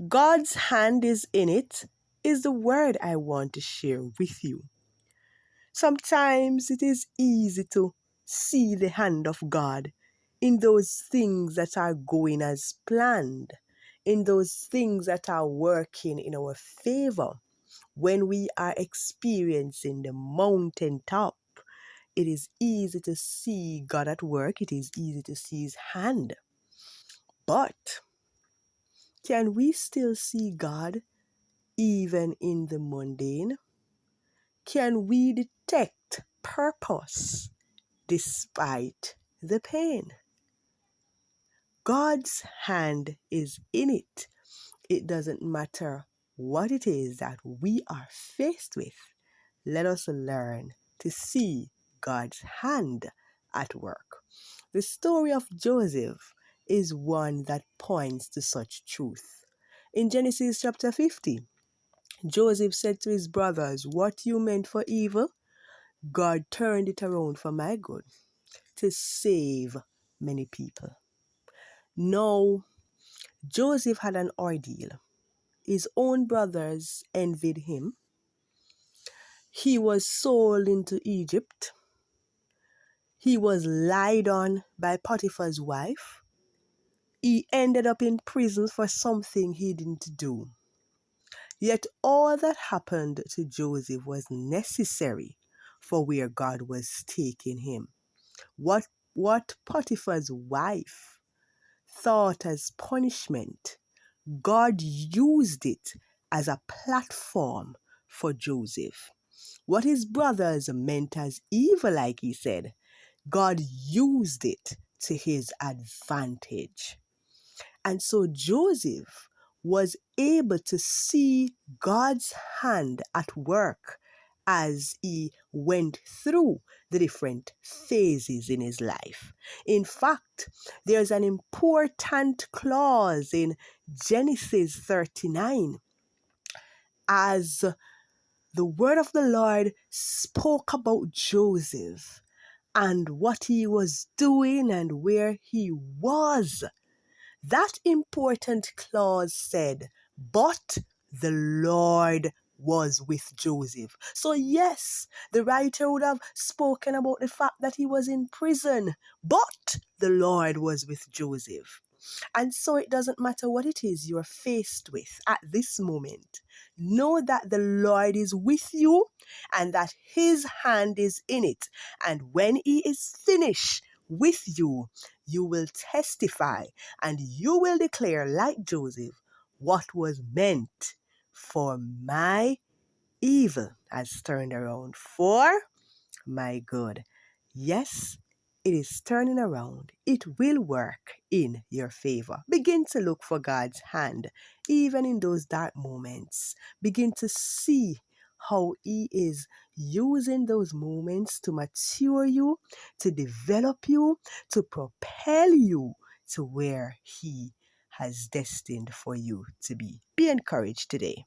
God's hand is in it is the word I want to share with you. Sometimes it is easy to see the hand of God in those things that are going as planned, in those things that are working in our favor. When we are experiencing the mountaintop, it is easy to see God at work. It is easy to see His hand. But can we still see God even in the mundane? Can we detect purpose despite the pain? God's hand is in it. It doesn't matter what it is that we are faced with. Let us learn to see God's hand at work. The story of Joseph is one that points to such truth. In Genesis chapter 50, Joseph said to his brothers, "What you meant for evil, God turned it around for my good, to save many people." Now, Joseph had an ordeal. His own brothers envied him. He was sold into Egypt. He was lied on by Potiphar's wife. He ended up in prison for something he didn't do. Yet all that happened to Joseph was necessary for where God was taking him. What Potiphar's wife thought as punishment, God used it as a platform for Joseph. What his brothers meant as evil, like he said, God used it to his advantage. And so Joseph was able to see God's hand at work as he went through the different phases in his life. In fact, there's an important clause in Genesis 39 as the word of the Lord spoke about Joseph and what he was doing and where he was. That important clause said, "But the Lord was with Joseph." So yes, the writer would have spoken about the fact that he was in prison, but the Lord was with Joseph. And so it doesn't matter what it is you're faced with at this moment. Know that the Lord is with you and that His hand is in it. And when He is finished with you, you will testify and you will declare, like Joseph, what was meant for my evil has turned around for my good. Yes, it is turning around. It will work in your favor. Begin to look for God's hand, even in those dark moments. Begin to see how He is using those moments to mature you, to develop you, to propel you to where He has destined for you to be. Be encouraged today.